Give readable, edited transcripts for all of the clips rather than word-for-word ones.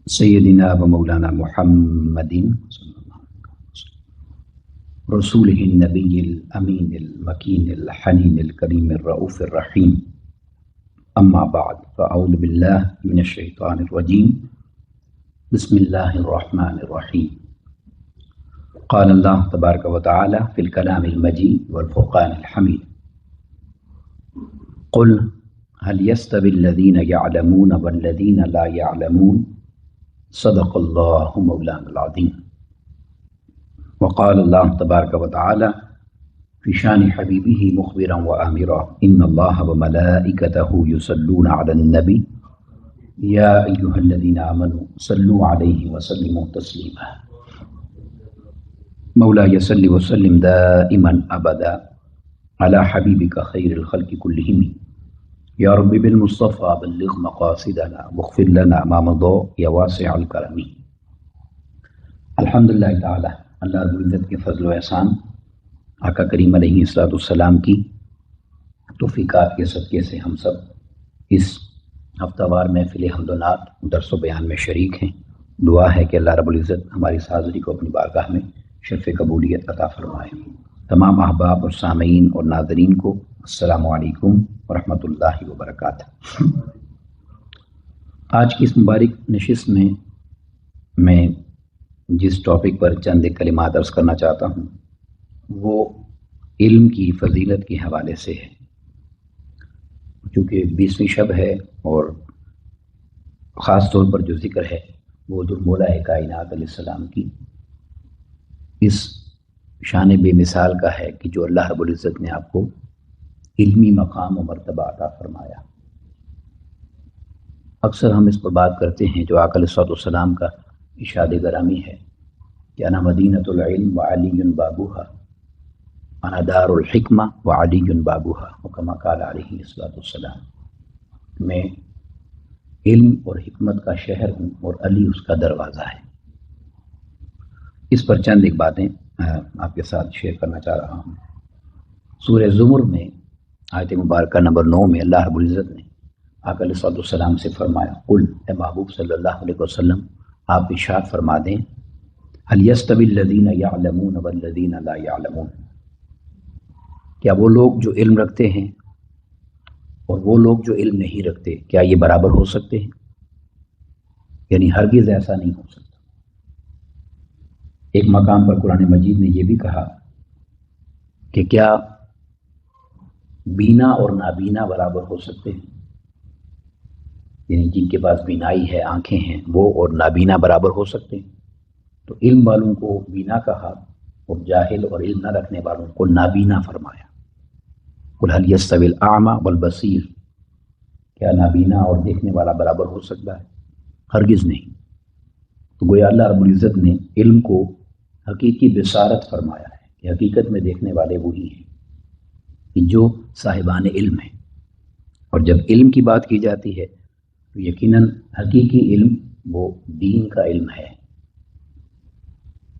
سیدنا و مولانا محمد رسولہ النبی الامین المکین الحنین الکریم الرؤوف الرحیم اما بعد فاعوذ باللہ من الشیطان الرجیم بسم اللہ الرحمن الرحیم قال اللہ تبارک و تعالی فی الکلام المجید والفرقان الحمید قل هل يستوي الذين يعلمون والذين لا يعلمون صدق اللہ مولانا العظیم وقال اللہ تبارک و تعالی فی شان حبیبہ مخبرا وآمرا ان اللہ وملائکتہ یصلون علی النبی یا ایہا الذین آمنوا صلوا علیہ وسلموا تسلیما مولاي صل وسلم دائما ابدا علی حبیبک خیر الخلق کلہم یا رب بالمصطفى بلغ مقاصدنا واغفر لنا ما مضى یا واسع الکرم۔ الحمدللہ تعالی اللہ رب العزت کے فضل و احسان، آقا کریم علیہ الصلوۃ والسلام کی توفیقات کے صدقے سے ہم سب اس ہفتہ وار محفل حمد و نعت درس و بیان میں شریک ہیں۔ دعا ہے کہ اللہ رب العزت ہماری اس حاضری کو اپنی بارگاہ میں شرف قبولیت عطا فرمائے۔ تمام احباب اور سامعین اور ناظرین کو السلام علیکم ورحمۃ اللہ وبرکاتہ۔ آج کی اس مبارک نشست میں جس ٹاپک پر چند کلمات عرض کرنا چاہتا ہوں وہ علم کی فضیلت کے حوالے سے ہے۔ چونکہ 20ویں شب ہے اور خاص طور پر جو ذکر ہے وہ جو مولا کائنات علیہ السلام کی اس شان بے مثال کا ہے کہ جو اللہ رب العزت نے آپ کو علمی مقام و مرتبہ عطا فرمایا۔ اکثر ہم اس پر بات کرتے ہیں جو آقا علیہ الصلوۃ والسلام کا ارشاد گرامی ہے کہ انا مدینۃ العلم وعلی بابوہا، انا دار الحکمہ وعلی بابوہا، وکما قال علیہ الصلوۃ والسلام، میں علم اور حکمت کا شہر ہوں اور علی اس کا دروازہ ہے۔ اس پر چند ایک باتیں آپ کے ساتھ شیئر کرنا چاہ رہا ہوں۔ سورہ زمر میں آیت مبارکہ نمبر 9 میں اللہ رب العزت نے آقا علیہ الصلوۃ والسلام سے فرمایا، قل، اے محبوب صلی اللہ علیہ وسلم آپ ارشاد فرما دیں، هل يستوي الذين يعلمون والذين لا يعلمون، کیا وہ لوگ جو علم رکھتے ہیں اور وہ لوگ جو علم نہیں رکھتے کیا یہ برابر ہو سکتے ہیں؟ یعنی ہرگز ایسا نہیں ہو سکتا۔ ایک مقام پر قرآن مجید نے یہ بھی کہا کہ کیا بینا اور نابینا برابر ہو سکتے ہیں؟ یعنی جن کے پاس بینائی ہے، آنکھیں ہیں، وہ اور نابینا برابر ہو سکتے ہیں؟ تو علم والوں کو بینا کہا اور جاہل اور علم نہ رکھنے والوں کو نابینا فرمایا۔ قل هل يستوي الاعمى والبصير، کیا نابینا اور دیکھنے والا برابر ہو سکتا ہے؟ ہرگز نہیں۔ تو گویا اللہ رب العزت نے علم کو حقیقی بصارت فرمایا ہے کہ حقیقت میں دیکھنے والے وہی ہیں کہ جو صاحبان علم ہیں۔ اور جب علم کی بات کی جاتی ہے تو یقیناً حقیقی علم وہ دین کا علم ہے،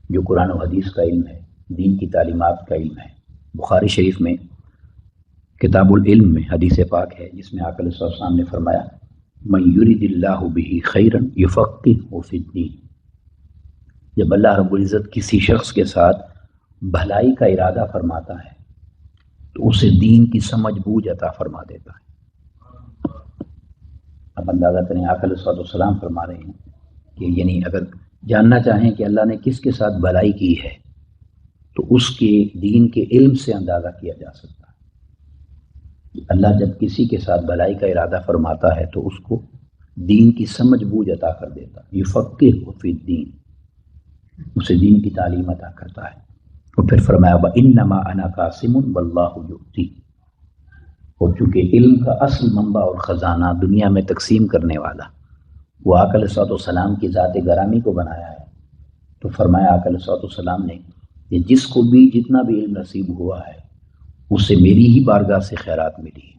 جو قرآن و حدیث کا علم ہے، دین کی تعلیمات کا علم ہے۔ بخاری شریف میں کتاب العلم میں حدیث پاک ہے جس میں آقا علیہ السلام نے فرمایا، من یرید اللہ بہ خیرا یفقہہ فی الدین، جب اللہ رب العزت کسی شخص کے ساتھ بھلائی کا ارادہ فرماتا ہے تو اسے دین کی سمجھ بوجھ عطا فرما دیتا ہے۔ اب اندازہ کریں، آقا علیہ الصلوۃ والسلام فرما رہے ہیں کہ یعنی اگر جاننا چاہیں کہ اللہ نے کس کے ساتھ بھلائی کی ہے تو اس کے دین کے علم سے اندازہ کیا جا سکتا ہے۔ اللہ جب کسی کے ساتھ بھلائی کا ارادہ فرماتا ہے تو اس کو دین کی سمجھ بوجھ عطا کر دیتا ہے، یفقہہ فی الدین، اسے دین کی تعلیم عطا کرتا ہے۔ اور پھر فرمایا وَإِنَّمَا أَنَا قَاسِمٌ وَاللَّهُ يُؤْتِي، اور چونکہ علم کا اصل منبع اور خزانہ دنیا میں تقسیم کرنے والا وہ آقا علیہ الصلوۃ والسلام کی ذات گرامی کو بنایا ہے، تو فرمایا آقا علیہ الصلوۃ والسلام نے کہ جس کو بھی جتنا بھی علم نصیب ہوا ہے اسے میری ہی بارگاہ سے خیرات ملی ہے،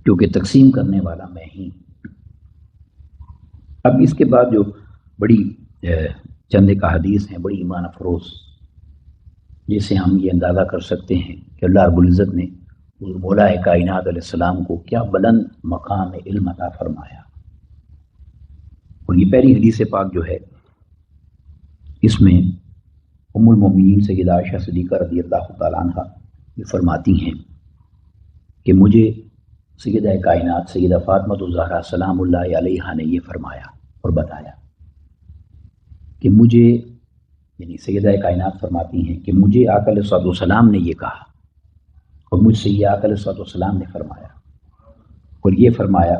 کیونکہ تقسیم کرنے والا میں ہی۔ اب اس کے بعد جو بڑی چند ایک احادیث ہیں بڑی ایمان افروز، جس سے ہم یہ اندازہ کر سکتے ہیں کہ اللہ رب العزت نے مولا کائنات علیہ السلام کو کیا بلند مقام علم عطا فرمایا۔ اور یہ پہلی حدیث پاک جو ہے اس میں ام المومنین سیدہ عائشہ صدیقہ رضی اللہ تعالیٰ عنہ یہ فرماتی ہیں کہ مجھے سیدہ کائنات سیدہ فاطمہ الزہرا سلام اللہ علیہا نے یہ فرمایا اور بتایا کہ مجھے، یعنی سیدہ کائنات فرماتی ہیں کہ مجھے آقا علیہ الصلوۃ والسلام نے یہ کہا اور مجھ سے یہ آقا علیہ الصلوۃ والسلام نے فرمایا، اور یہ فرمایا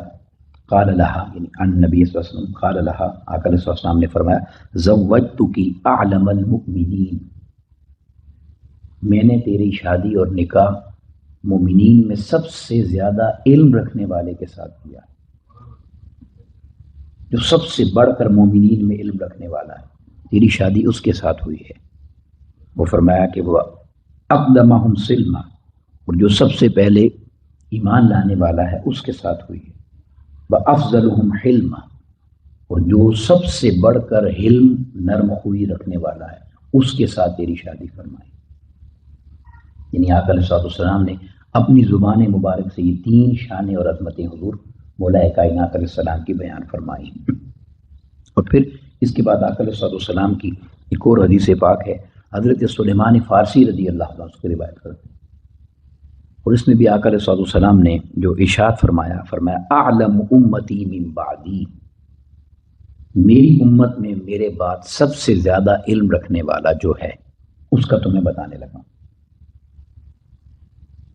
قال لها، یعنی ان نبی صلی اللہ علیہ وسلم قال لها، آقا علیہ الصلوۃ والسلام نے فرمایا زوجتک اعلم المؤمنین، میں نے تیری شادی اور نکاح مومنین میں سب سے زیادہ علم رکھنے والے کے ساتھ کیا، جو سب سے بڑھ کر مومنین میں علم رکھنے والا ہے، تیری شادی اس کے ساتھ ہوئی ہے۔ وہ فرمایا کہ وہ اقدمہم سلما، اور جو سب سے پہلے ایمان لانے والا ہے اس کے ساتھ ہوئی ہے، وافضلہم حلما، اور جو سب سے بڑھ کر حلم نرم خوئی رکھنے والا ہے اس کے ساتھ تیری شادی فرمائی۔ یعنی آقا علیہ الصلوۃ والسلام نے اپنی زبان مبارک سے یہ تین شانیں اور عظمتیں حضور مولا کائنات علیہ السلام کی بیان فرمائی۔ اور پھر اس کے بعد آقا علیہ الصلوۃ والسلام کی ایک اور حدیث پاک ہے، حضرت سلیمان فارسی رضی اللہ عنہ اس کی روایت کرتے ہیں، اور اس میں بھی آقا علیہ الصلوۃ والسلام نے جو ارشاد فرمایا اعلم امتی من بعدی، میری امت میں میرے بعد سب سے زیادہ علم رکھنے والا جو ہے اس کا تمہیں بتانے لگا۔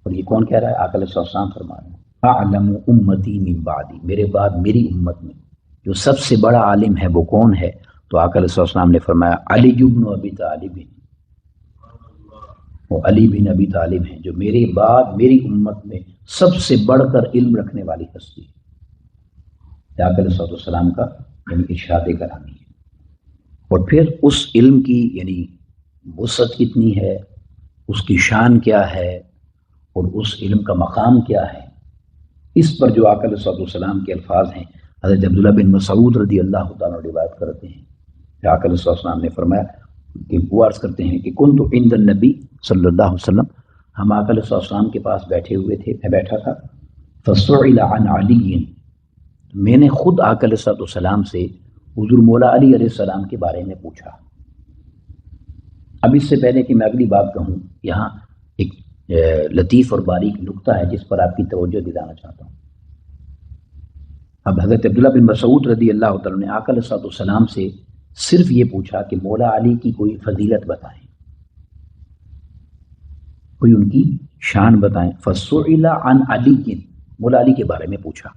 اور یہ کون کہہ رہا ہے؟ آقا علیہ الصلوۃ والسلام فرما رہے ہیں اعلم امتی من بعدی، میرے بعد میری امت میں جو سب سے بڑا عالم ہے وہ کون ہے؟ تو آقا علیہ الصلوۃ والسلام نے فرمایا علی بن ابی طالب، وہ علی بن ابی طالب ہیں جو میرے بعد میری امت میں سب سے بڑھ کر علم رکھنے والی ہستی ہے۔ آقا علیہ الصلوۃ والسلام کا یعنی ارشاد گرامی ہے۔ اور پھر اس علم کی یعنی وسعت کتنی ہے، اس کی شان کیا ہے، اور اس علم کا مقام کیا ہے، اس پر جو آقا علیہ الصلوۃ والسلام کے الفاظ ہیں حضرت عبداللہ بن مسعود رضی اللہ تعالیٰ روایت کرتے ہیں کہ آقا علیہ الصلوۃ والسلام نے فرمایا کہ وہ عرض کرتے ہیں کہ کنت عند النبی صلی اللہ علیہ وسلم، ہم آقا علیہ الصلوۃ والسلام کے پاس بیٹھے ہوئے تھے، میں بیٹھا تھا، فسئل عن علی، میں نے خود آقا علیہ الصلوۃ والسلام سے حضور مولا علی علیہ السلام کے بارے میں پوچھا۔ اب اس سے پہلے کہ میں اگلی بات کہوں، یہاں ایک لطیف اور باریک نقطہ ہے جس پر آپ کی توجہ دلانا چاہتا ہوں۔ اب حضرت عبداللہ بن مسعود رضی اللہ تعالیٰ نے آقا علیہ الصلوۃ والسلام سے صرف یہ پوچھا کہ مولا علی کی کوئی فضیلت بتائیں، کوئی ان کی شان بتائیں۔ فسئل عن علی، مولا علی کے بارے میں پوچھا۔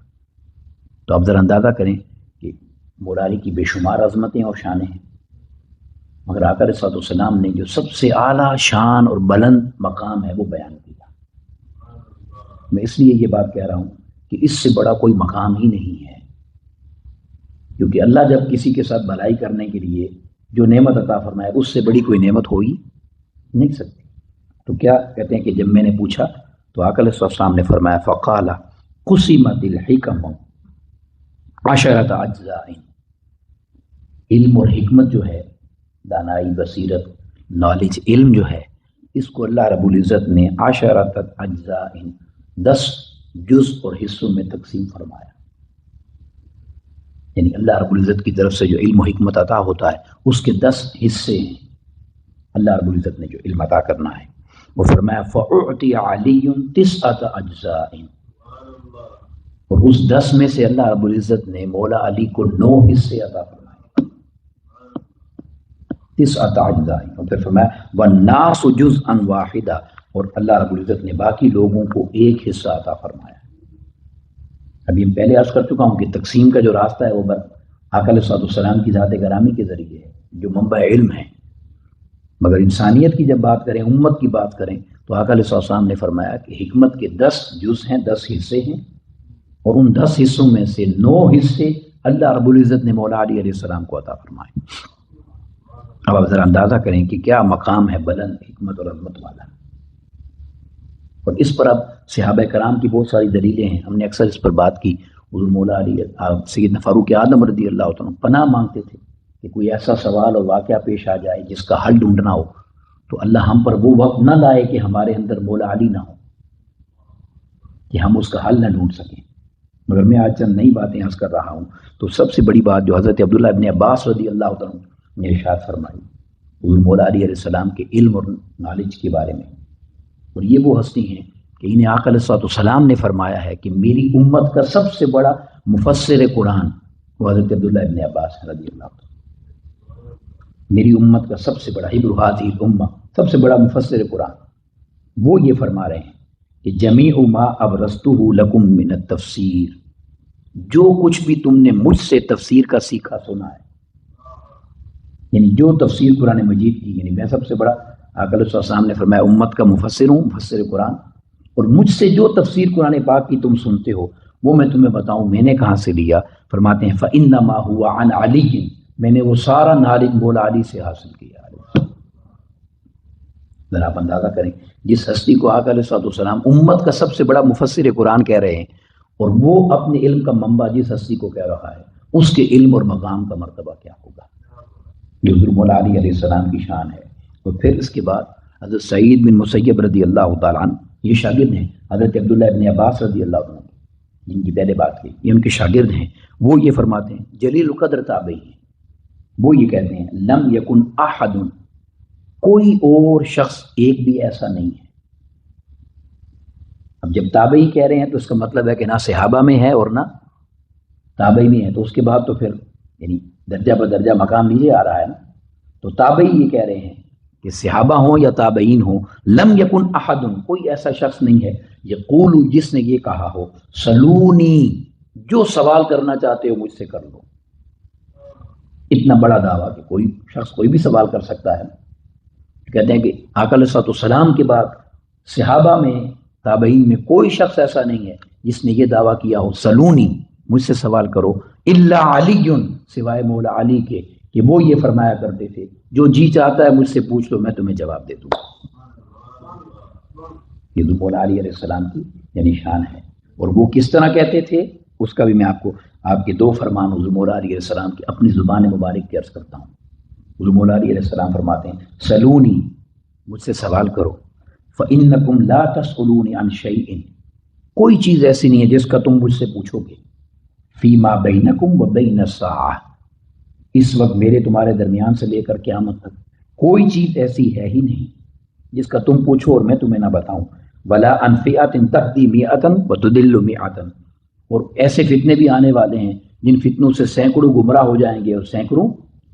تو آپ ذرا اندازہ کریں کہ مولا علی کی بے شمار عظمتیں اور شانیں ہیں، مگر آقا علیہ الصلوۃ والسلام نے جو سب سے اعلیٰ شان اور بلند مقام ہے وہ بیان کیا۔ میں اس لیے یہ بات کہہ رہا ہوں کہ اس سے بڑا کوئی مقام ہی نہیں ہے، کیونکہ اللہ جب کسی کے ساتھ بھلائی کرنے کے لیے جو نعمت عطا فرمائے اس سے بڑی کوئی نعمت ہو ہی نہیں سکتی۔ تو کیا کہتے ہیں کہ جب میں نے پوچھا تو آقا علیہ السلام نے فرمایا فقال قسمت الحکم عشرۃ اجزاء، علم اور حکمت جو ہے، دانائی، بصیرت، نالج، علم جو ہے، اس کو اللہ رب العزت نے عشرۃ اجزاء 10 جز اور حصوں میں تقسیم فرمایا۔ یعنی اللہ رب العزت کی طرف سے جو علم و حکمت عطا ہوتا ہے اس کے 10 حصے ہیں، اللہ رب العزت نے جو علم عطا کرنا ہے۔ وہ فرمایا فَأُعْطِيَ عَلِيٌّ 9 أَجْزَاءٍ، اور اس 10 میں سے اللہ رب العزت نے مولا علی کو 9 حصے عطا فرمائے، 9 أجزاء۔ اور پھر فرمایا وَالنَّاسُ جُزْءًا وَاحِدًا، اور اللہ رب العزت نے باقی لوگوں کو ایک حصہ عطا فرمایا۔ ابھی میں پہلے عرض کر چکا ہوں کہ تقسیم کا جو راستہ ہے وہ آقا علیہ الصلوۃ والسلام کی ذات گرامی کے ذریعے ہے جو منبع علم ہے، مگر انسانیت کی جب بات کریں، امت کی بات کریں، تو آقا علیہ الصلوۃ والسلام نے فرمایا کہ حکمت کے 10 جز ہیں، 10 حصے ہیں، اور ان 10 حصوں میں سے 9 حصے اللہ رب العزت نے مولا علی علیہ السلام کو عطا فرمائے۔ اب آپ ذرا اندازہ کریں کہ کیا مقام ہے بلند، حکمت اور عظمت والا۔ اور اس پر اب صحابہ کرام کی بہت ساری دلیلیں ہیں، ہم نے اکثر اس پر بات کی۔ حضور مولا علی سیدنا فاروق اعظم رضی اللہ عنہ پناہ مانگتے تھے کہ کوئی ایسا سوال اور واقعہ پیش آ جائے جس کا حل ڈھونڈنا ہو تو اللہ ہم پر وہ وقت نہ لائے کہ ہمارے اندر مولا علی نہ ہو، کہ ہم اس کا حل نہ ڈھونڈ سکیں۔ مگر میں آج چند نئی باتیں عرض کر رہا ہوں. تو سب سے بڑی بات جو حضرت عبداللہ ابن عباس رضی اللہ تعالیٰ عنہ نے ارشاد فرمائی حضور مولا علی علیہ السلام کے علم اور نالج کے بارے میں، اور یہ وہ ہستی ہیں کہ انہیں آقا علیہ السلام نے فرمایا ہے کہ میری امت کا سب سے بڑا مفسر قرآن وہ حضرت عبداللہ ابن عباس رضی اللہ عنہ. میری امت کا سب سے بڑا حبر هذه الامہ، سب سے بڑا مفسر قرآن، وہ یہ فرما رہے ہیں کہ جمیع ما ابرزتہ لکم من التفسیر، جو کچھ بھی تم نے مجھ سے تفسیر کا سیکھا سنا ہے، یعنی جو تفسیر قرآن مجید کی، یعنی میں سب سے بڑا آقا علیہ السلام نے فرمایا امت کا مفسر ہوں، مفسر قرآن، اور مجھ سے جو تفسیر قرآن پاک کی تم سنتے ہو وہ میں تمہیں بتاؤں میں نے کہاں سے لیا. فرماتے ہیں فَإِنَّمَا هُوَ عَنْ عَلِيٍّ، میں نے وہ سارا نالج مولا علی سے حاصل کیا. ذرا آپ اندازہ کریں جس ہستی کو آقا علیہ السلام امت کا سب سے بڑا مفسر قرآن کہہ رہے ہیں، اور وہ اپنے علم کا منبع جس ہستی کو کہہ رہا ہے، اس کے علم اور مقام کا مرتبہ کیا ہوگا. یہ حضور مولا علی علیہ السلام کی شان ہے. اور پھر اس کے بعد حضرت سعید بن مسیب رضی اللہ تعالیٰ عنہ، یہ شاگرد ہیں حضرت عبداللہ ابن عباس رضی اللہ عنہ، جن کی پہلے بات کی، یہ ان کے شاگرد ہیں. وہ یہ فرماتے ہیں جلیل القدر تابعی ہیں، وہ یہ کہتے ہیں لم یکن احد، کوئی اور شخص ایک بھی ایسا نہیں ہے. اب جب تابعی کہہ رہے ہیں تو اس کا مطلب ہے کہ نہ صحابہ میں ہے اور نہ تابعی میں ہے، تو اس کے بعد تو پھر یعنی درجہ بدرجہ مقام نیچے آ رہا ہے نا. تو تابعی یہ کہہ رہے ہیں کہ صحابہ ہوں یا تابعین ہوں، لم یکن احد، کوئی ایسا شخص نہیں ہے یقول، جس نے یہ کہا ہو سلونی، جو سوال کرنا چاہتے ہو مجھ سے کر لو. اتنا بڑا دعویٰ کہ کوئی شخص کوئی بھی سوال کر سکتا ہے. کہتے ہیں کہ آقا علیہ السلام کے بعد صحابہ میں تابعین میں کوئی شخص ایسا نہیں ہے جس نے یہ دعویٰ کیا ہو سلونی، مجھ سے سوال کرو، الا علی، سوائے مولا علی کے کہ وہ یہ فرمایا کرتے تھے جو جی چاہتا ہے مجھ سے پوچھ لو میں تمہیں جواب دے دوں. یہ تو مولا علی علیہ السلام کی یعنی شان ہے. اور وہ کس طرح کہتے تھے اس کا بھی میں آپ کو آپ کے دو فرمان حضور مولا علی علیہ السلام کی اپنی زبان مبارک کی عرض کرتا ہوں. حضور مولا علی علیہ السلام فرماتے ہیں سلونی، مجھ سے سوال کرو، فإنکم لا تسألون عن شیء، کوئی چیز ایسی نہیں ہے جس کا تم مجھ سے پوچھو گے، فیما بینکم وبین الساعہ، اس وقت میرے تمہارے درمیان سے لے کر قیامت تک کوئی چیز ایسی ہے ہی نہیں جس کا تم پوچھو اور میں تمہیں نہ بتاؤں. ولا عن فئۃ تہدی مئۃ وتضل مئۃ، اور ایسے فتنے بھی آنے والے ہیں جن فتنوں سے سینکڑوں گمراہ ہو جائیں گے اور سینکڑوں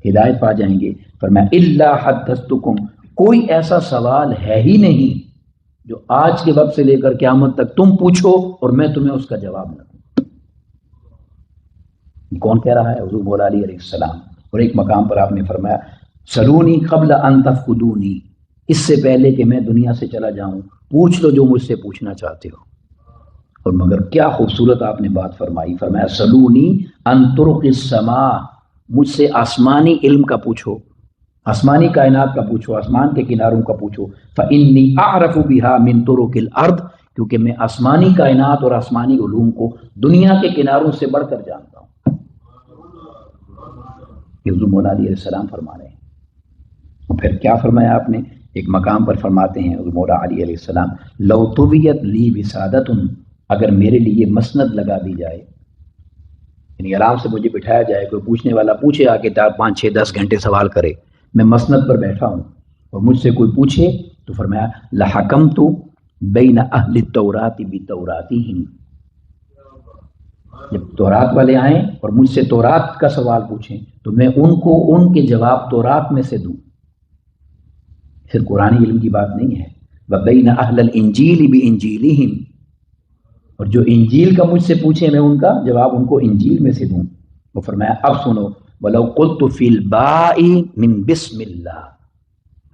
ہدایت پا جائیں گے. فرمایا الا حدثتکم، کوئی ایسا سوال ہے ہی نہیں جو آج کے وقت سے لے کر قیامت تک تم پوچھو اور میں تمہیں اس کا جواب نہ دوں. کون کہہ رہا ہے؟ حضور مولا علی علیہ السلام. اور ایک مقام پر آپ نے فرمایا سلونی قبل ان تفقدونی، اس سے پہلے کہ میں دنیا سے چلا جاؤں پوچھ لو جو مجھ سے پوچھنا چاہتے ہو. اور مگر کیا خوبصورت آپ نے بات فرمائی، فرمایا سلونی ان طرق السماء، مجھ سے آسمانی علم کا پوچھو، آسمانی کائنات کا پوچھو، آسمان کے کناروں کا پوچھو. فإنی اعرف بها من طرق الارض، کیونکہ میں آسمانی کائنات اور آسمانی علوم کو دنیا کے کناروں سے بڑھ کر جانتا ہوں. یہ حضور مولا علی علیہ السلام فرما رہے ہیں. اور پھر کیا فرمایا آپ نے؟ ایک مقام پر فرماتے ہیں حضور مولا علی علیہ السلام لو طویت لی وسادۃ، اگر میرے لیے مسند لگا دی جائے، یعنی آرام سے مجھے بٹھایا جائے، کوئی پوچھنے والا پوچھے آ کے 5 6 10 گھنٹے سوال کرے، میں مسند پر بیٹھا ہوں اور مجھ سے کوئی پوچھے تو فرمایا لحکمت بین اہل التوراۃ بتوراتہم، جب تورات والے آئیں اور مجھ سے تورات کا سوال پوچھیں تو میں ان کو ان کے جواب تورات میں سے دوں. پھر قرآنی علم کی بات نہیں ہے. وبین اہل الانجیل بانجیلہم، اور جو انجیل کا مجھ سے پوچھے میں ان کا جواب ان کو انجیل میں سے دوں. وہ فرمایا اب سنو ولو قلت فی الباء من بسم اللہ،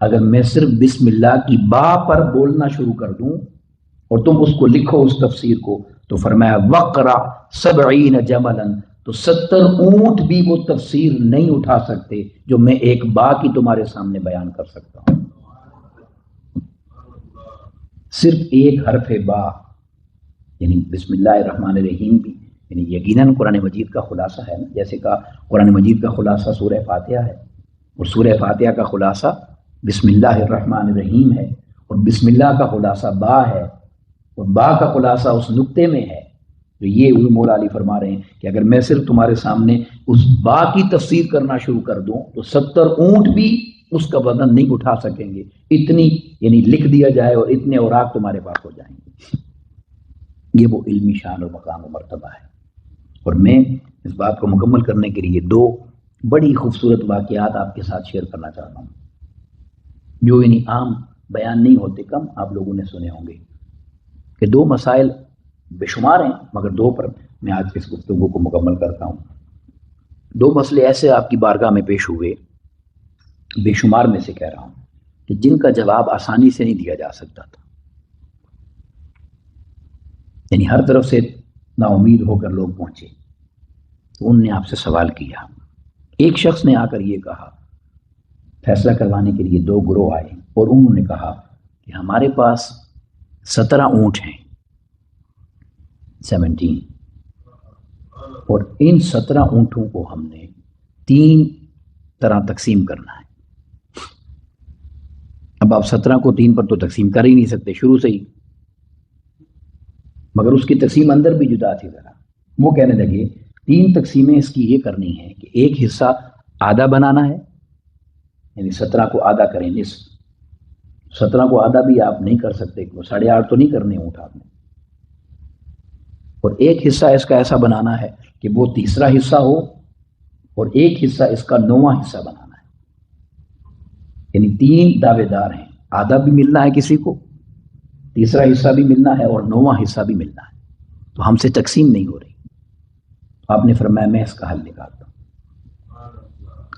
اگر میں صرف بسم اللہ کی با پر بولنا شروع کر دوں اور تم اس کو لکھو اس تفسیر کو، تو فرمایا وقرا 70 جملا، تو 70 اونٹ بھی وہ تفسیر نہیں اٹھا سکتے جو میں ایک با کی تمہارے سامنے بیان کر سکتا ہوں. صرف ایک حرف با، یعنی بسم اللہ الرحمن الرحیم بھی یعنی یقیناً قرآن مجید کا خلاصہ ہے نا. جیسے کہ قرآن مجید کا خلاصہ سورہ فاتحہ ہے، اور سورہ فاتحہ کا خلاصہ بسم اللہ الرحمن الرحیم ہے، اور بسم اللہ کا خلاصہ با ہے، اور با کا خلاصہ اس نقطے میں ہے تو یہ مولا علی فرما رہے ہیں کہ اگر میں صرف تمہارے سامنے اس با کی تفسیر کرنا شروع کر دوں تو 70 اونٹ بھی اس کا وزن نہیں اٹھا سکیں گے، اتنی یعنی لکھ دیا جائے اور اتنے اوراق تمہارے پاس ہو جائیں گے۔ یہ وہ علمی شان و مقام و مرتبہ ہے۔ اور میں اس بات کو مکمل کرنے کے لیے 2 بڑی خوبصورت واقعات آپ کے ساتھ شیئر کرنا چاہتا ہوں، جو یعنی عام بیان نہیں ہوتے، کم آپ لوگوں نے سنے ہوں گے، کہ 2 مسائل بے شمار ہیں مگر 2 پر میں آج اس گفتگو کو مکمل کرتا ہوں۔ 2 مسئلے ایسے آپ کی بارگاہ میں پیش ہوئے، بے شمار میں سے کہہ رہا ہوں، کہ جن کا جواب آسانی سے نہیں دیا جا سکتا تھا، یعنی ہر طرف سے نا امید ہو کر لوگ پہنچے تو ان نے آپ سے سوال کیا۔ ایک شخص نے آ کر یہ کہا، فیصلہ کروانے کے لیے 2 گروہ آئے اور انہوں نے کہا کہ ہمارے پاس 17 اونٹ ہیں، 17، اور ان 17 اونٹوں کو ہم نے 3 طرح تقسیم کرنا ہے۔ اب آپ 17 کو 3 پر تو تقسیم کر ہی نہیں سکتے شروع سے ہی، مگر اس کی تقسیم اندر بھی جدا تھی ذرا۔ وہ کہنے لگے 3 تقسیمیں اس کی یہ کرنی ہے کہ ایک حصہ آدھا بنانا ہے، یعنی 17 کو آدھا کریں، نصف۔ 17 کو آدھا بھی آپ نہیں کر سکتے، 8.5 تو نہیں کرنے اونٹ آپ نے۔ اور ایک حصہ اس کا ایسا بنانا ہے کہ وہ تیسرا حصہ ہو، اور ایک حصہ اس کا 9واں حصہ بنانا ہے، یعنی 3 دعوے دار ہیں، آدھا بھی ملنا ہے کسی کو، تیسرا حصہ بھی ملنا ہے، اور 9واں حصہ بھی ملنا ہے۔ تو ہم سے تقسیم نہیں ہو رہی۔ آپ نے فرمایا میں اس کا حل نکالتا ہوں۔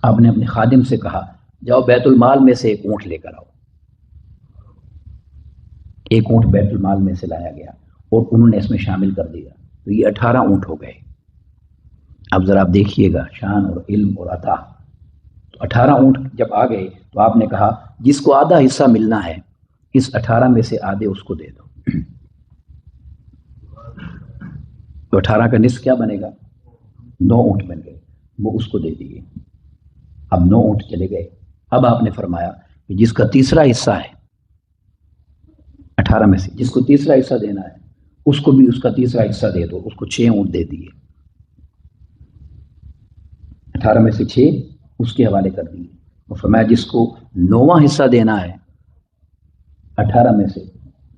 آپ نے اپنے خادم سے کہا جاؤ بیت المال میں سے 1 اونٹ لے کر آؤ۔ 1 اونٹ بیت المال میں سے لایا گیا اور انہوں نے اس میں شامل کر دیا، تو یہ 18 اونٹ ہو گئے۔ اب ذرا آپ دیکھیے گا شان اور علم اور عطا۔ تو 18 اونٹ جب آ گئے تو آپ نے کہا جس کو آدھا حصہ ملنا ہے اس 18 میں سے آدھے اس کو دے دو۔ تو 18 کا نصف کیا بنے گا؟ 9 اونٹ بن گئے، وہ اس کو دے دیے۔ اب 9 اونٹ چلے گئے۔ اب آپ نے فرمایا کہ جس کا تیسرا حصہ ہے 18 میں سے، جس کو تیسرا حصہ دینا ہے اس کو بھی اس کا تیسرا حصہ دے دو، اس کو 6 اونٹ دے دیے۔ 18 میں سے 6 اس کے حوالے کر دیے اور فرمایا جس کو 9واں حصہ دینا ہے 18 میں سے،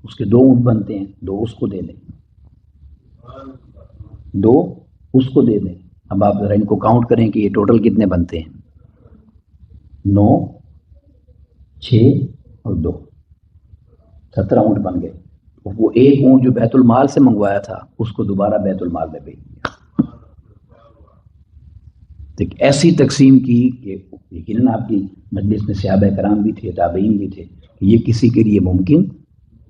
اس کے 2 اونٹ بنتے ہیں، 2 اس کو دے دیں، 2 اس کو دے دیں۔ اب آپ ذرا ان کو کاؤنٹ کریں کہ یہ ٹوٹل کتنے بنتے ہیں، 9، 6 اور 2، 17 اونٹ بن گئے۔ وہ 1 اونٹ جو بیت المال سے منگوایا تھا اس کو دوبارہ بیت المال میں بھیج دیا۔ ایک ایسی تقسیم کی کہ یقیناً آپ کی مجلس میں صحابہ کرام بھی تھے، تابعین بھی تھے، یہ کسی کے لیے ممکن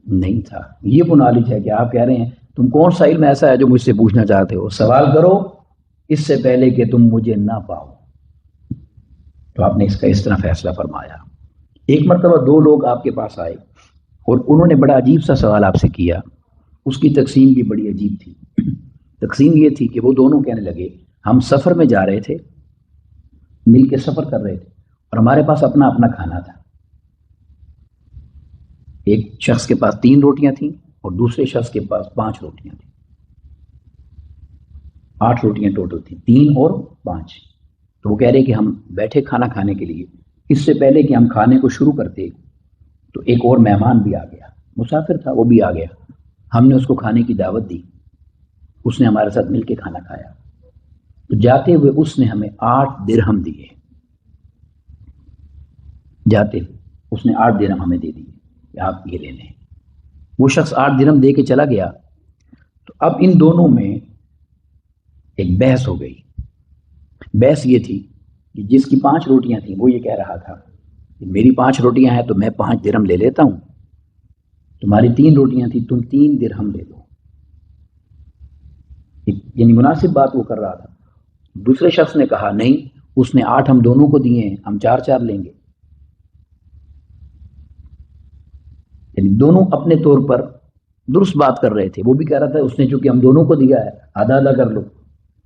نہیں تھا۔ یہ وہ نالج ہے کہ آپ کہہ رہے ہیں تم کون سا علم ایسا ہے جو مجھ سے پوچھنا چاہتے ہو، سوال کرو اس سے پہلے کہ تم مجھے نہ پاؤ۔ تو آپ نے اس کا اس طرح فیصلہ فرمایا۔ ایک مرتبہ 2 لوگ آپ کے پاس آئے اور انہوں نے بڑا عجیب سا سوال آپ سے کیا، اس کی تقسیم بھی بڑی عجیب تھی۔ تقسیم یہ تھی کہ وہ دونوں کہنے لگے ہم سفر میں جا رہے تھے، مل کے سفر کر رہے تھے اور ہمارے پاس اپنا اپنا کھانا تھا۔ ایک شخص کے پاس 3 روٹیاں تھیں اور دوسرے شخص کے پاس 5 روٹیاں تھیں، 8 روٹیاں ٹوٹل تھیں، 3 اور 5۔ تو وہ کہہ رہے کہ ہم بیٹھے کھانا کھانے کے لیے، اس سے پہلے کہ ہم کھانے کو شروع کرتے تو ایک اور مہمان بھی آ گیا، مسافر تھا وہ بھی آ گیا۔ ہم نے اس کو کھانے کی دعوت دی، اس نے ہمارے ساتھ مل کے کھانا کھایا۔ تو جاتے ہوئے اس نے ہمیں 8 درہم دیے، جاتے ہوئے اس نے 8 درہم ہمیں دے دیے کہ آپ یہ لے لیں۔ وہ شخص 8 درہم دے کے چلا گیا۔ تو اب ان دونوں میں ایک بحث ہو گئی۔ بحث یہ تھی کہ جس کی 5 روٹیاں تھیں وہ یہ کہہ رہا تھا کہ میری 5 روٹیاں ہیں تو میں 5 درہم لے لیتا ہوں، تمہاری 3 روٹیاں تھیں تم 3 درہم لے لو، یعنی مناسب بات وہ کر رہا تھا۔ دوسرے شخص نے کہا نہیں، اس نے 8 ہم دونوں کو دیے ہیں، ہم 4 لیں گے۔ یعنی دونوں اپنے طور پر درست بات کر رہے تھے۔ وہ بھی کہہ رہا تھا اس نے چونکہ ہم دونوں کو دیا ہے آدھا آدھا کر لو،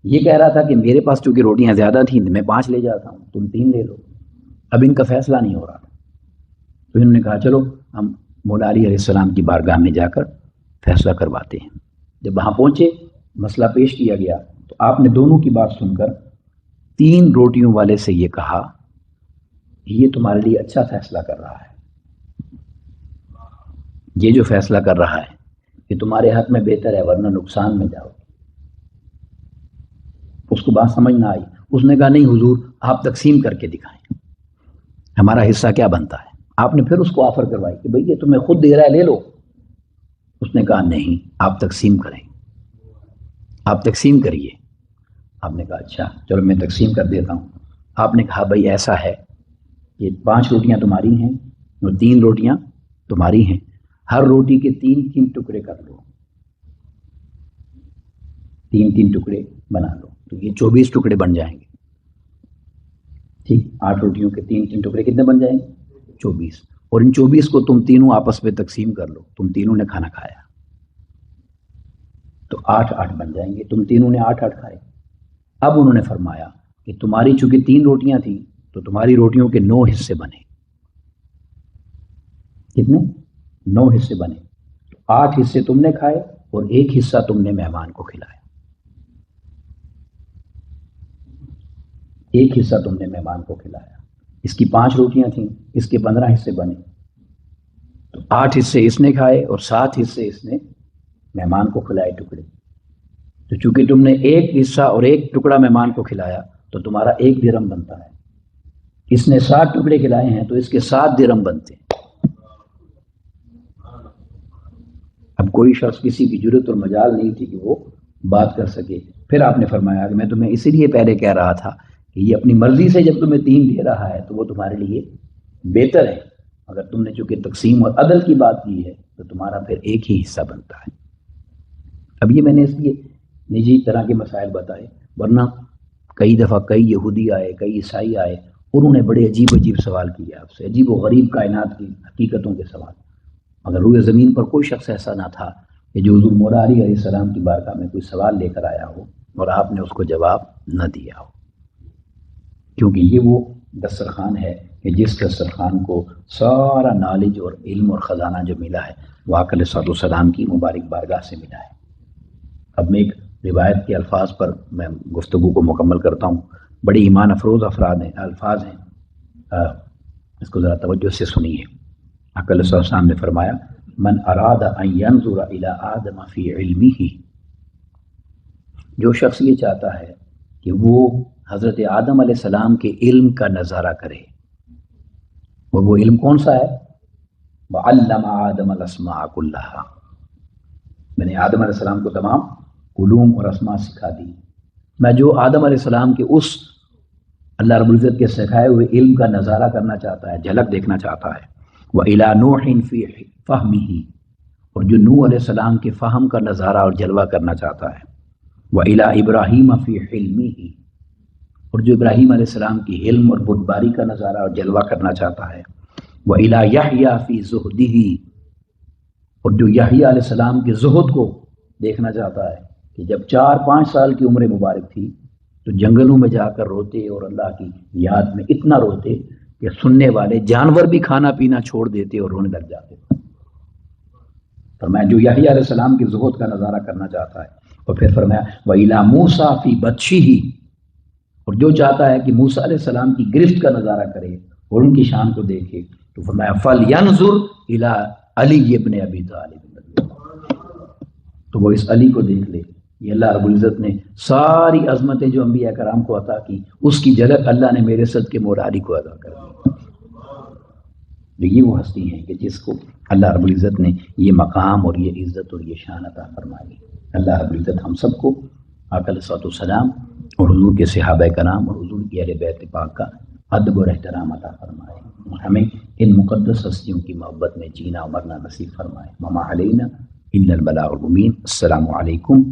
یہ کہہ رہا تھا کہ میرے پاس چونکہ روٹیاں زیادہ تھیں میں 5 لے جاتا ہوں، تم 3 لے لو۔ اب ان کا فیصلہ نہیں ہو رہا تھا، تو انہوں نے کہا چلو ہم مولا علی علیہ السلام کی بارگاہ میں جا کر فیصلہ کرواتے ہیں۔ جب وہاں پہنچے مسئلہ پیش کیا گیا تو آپ نے دونوں کی بات سن کر 3 روٹیوں والے سے یہ کہا یہ تمہارے لیے اچھا فیصلہ کر رہا ہے، یہ جو فیصلہ کر رہا ہے یہ تمہارے حق میں بہتر ہے ورنہ نقصان میں جاؤ۔ اس کو بات سمجھ نہ آئی، اس نے کہا نہیں حضور آپ تقسیم کر کے دکھائیں، ہمارا حصہ کیا بنتا ہے۔ آپ نے پھر اس کو آفر کروائی کہ بھئی یہ تمہیں خود دے رہا ہے لے لو۔ اس نے کہا نہیں آپ تقسیم کریں، آپ تقسیم کریے۔ آپ نے کہا اچھا چلو میں تقسیم کر دیتا ہوں۔ آپ نے کہا بھئی ایسا ہے یہ 5 روٹیاں تمہاری ہیں اور 3 روٹیاں تمہاری ہیں، ہر روٹی کے 3 ٹکڑے کر لو، 3 ٹکڑے بنا لو تو یہ 24 ٹکڑے بن جائیں گے۔ ٹھیک، 8 روٹیوں کے 3 ٹکڑے کتنے بن جائیں گے؟ 24۔ اور ان 24 کو تم تینوں آپس میں تقسیم کر لو، تم تینوں نے کھانا کھایا تو 8 بن جائیں گے، تم تینوں نے 8 کھائے۔ اب انہوں نے فرمایا کہ تمہاری چونکہ 3 روٹیاں تھیں تو تمہاری روٹیوں کے 9 حصے بنے۔ کتنے؟ 9 حصے بنے، تو 8 حصے تم نے کھائے اور 1 حصہ تم نے مہمان کو کھلایا، 1 حصہ تم نے مہمان کو کھلایا۔ اس کی 5 روٹیاں تھیں، اس کے 15 حصے بنے، تو 8 حصے اس نے کھائے اور 7 حصے اس نے مہمان کو کھلائے ٹکڑے۔ تو چونکہ تم نے 1 حصہ اور 1 ٹکڑا مہمان کو کھلایا تو تمہارا 1 درہم بنتا ہے، اس نے 7 ٹکڑے کھلائے ہیں تو اس کے 7 درہم بنتے ہیں۔ اب کوئی شخص کسی کی جرت اور مجال نہیں تھی کہ وہ بات کر سکے۔ پھر آپ نے فرمایا کہ میں تمہیں اسی لیے پہلے کہہ رہا تھا کہ یہ اپنی مرضی سے جب تمہیں 3 دے رہا ہے تو وہ تمہارے لیے بہتر ہے، اگر تم نے چونکہ تقسیم اور عدل کی بات کی ہے تو تمہارا پھر 1 ہی حصہ بنتا ہے۔ اب یہ میں نے اس لیے نجی طرح کے مسائل بتائے، ورنہ کئی دفعہ کئی یہودی آئے، کئی عیسائی آئے، انہوں نے بڑے عجیب سوال کیے آپ سے، عجیب و غریب کائنات کی حقیقتوں کے سوال، مگر روئے زمین پر کوئی شخص ایسا نہ تھا کہ جو حضور مولا علی علیہ السلام کی بارگاہ میں کوئی سوال لے کر آیا ہو اور آپ نے اس کو جواب نہ دیا ہو، کیونکہ یہ وہ دسترخوان ہے کہ جس دسترخوان کو سارا نالج اور علم اور خزانہ جو ملا ہے وہ آقا علیہ السلام کی مبارک بارگاہ سے ملا ہے۔ اب میں ایک روایت کے الفاظ پر میں گفتگو کو مکمل کرتا ہوں، بڑے ایمان افروز الفاظ ہیں، اس کو ذرا توجہ سے سنیے۔ آقا علیہ السلام نے فرمایا من اراد ان ينظر الى آدم فی علمہ، جو شخص یہ چاہتا ہے کہ وہ حضرت آدم علیہ السلام کے علم کا نظارہ کرے، اور وہ علم کون سا ہے؟ وعلم آدم الاسماء کلھا، میں نے آدم علیہ السلام کو تمام علوم اور اسماء سکھا دی۔ میں جو آدم علیہ السلام کے اس اللہ رب العزت کے سکھائے ہوئے علم کا نظارہ کرنا چاہتا ہے، جھلک دیکھنا چاہتا ہے، وَإِلَى نُوحٍ فِي فَهْمِهِ، اور جو نوح علیہ السلام کے فہم کا نظارہ اور جلوہ کرنا چاہتا ہے، وَإِلَى إِبْرَاهِيمَ فِي حِلْمِهِ، اور جو ابراہیم علیہ السلام کی علم اور بردباری کا نظارہ اور جلوہ کرنا چاہتا ہے، وَإِلَى يَحْيَى فِي زُهْدِهِ، اور جو یحییٰ علیہ السلام کے زہد کو دیکھنا چاہتا ہے کہ جب 4-5 سال کی عمر مبارک تھی تو جنگلوں میں جا کر روتے اور اللہ کی یاد میں اتنا روتے کہ سننے والے جانور بھی کھانا پینا چھوڑ دیتے اور رونے لگ جاتے۔ فرمایا جو یحییٰ علیہ السلام کے زہد کا نظارہ کرنا چاہتا ہے، اور پھر فرمایا وَإِلَى مُوسَىٰ فِي بَطْشِهِ، اور جو چاہتا ہے کہ موسیٰ علیہ السلام کی گرفت کا نظارہ کرے اور ان کی شان کو دیکھے تو فرمایا فَلْيَنْظُرْ إِلَىٰ عَلِيِّ بْنِ أَبِي طَالِبٍ، تو وہ اس علی کو دیکھ لے۔ یہ اللہ رب العزت نے ساری عظمتیں جو انبیاء کرام کو عطا کی اس کی جھلک اللہ نے میرے صدقے مولا علی کو عطا کر دی۔ یہ وہ ہستی ہیں کہ جس کو اللہ رب العزت نے یہ مقام اور یہ عزت اور یہ شان عطا فرمائی۔ اللہ رب العزت ہم سب کو آقا علیہ السلام اور حضور کے صحابہ کرام اور حضور کی اہل بیت پاک کا ادب اور احترام عطا فرمائے، اور ہمیں ان مقدس ہستیوں کی محبت میں جینا اور مرنا نصیب فرمائے۔ وما علینا الا البلاغ المبین۔ السلام علیکم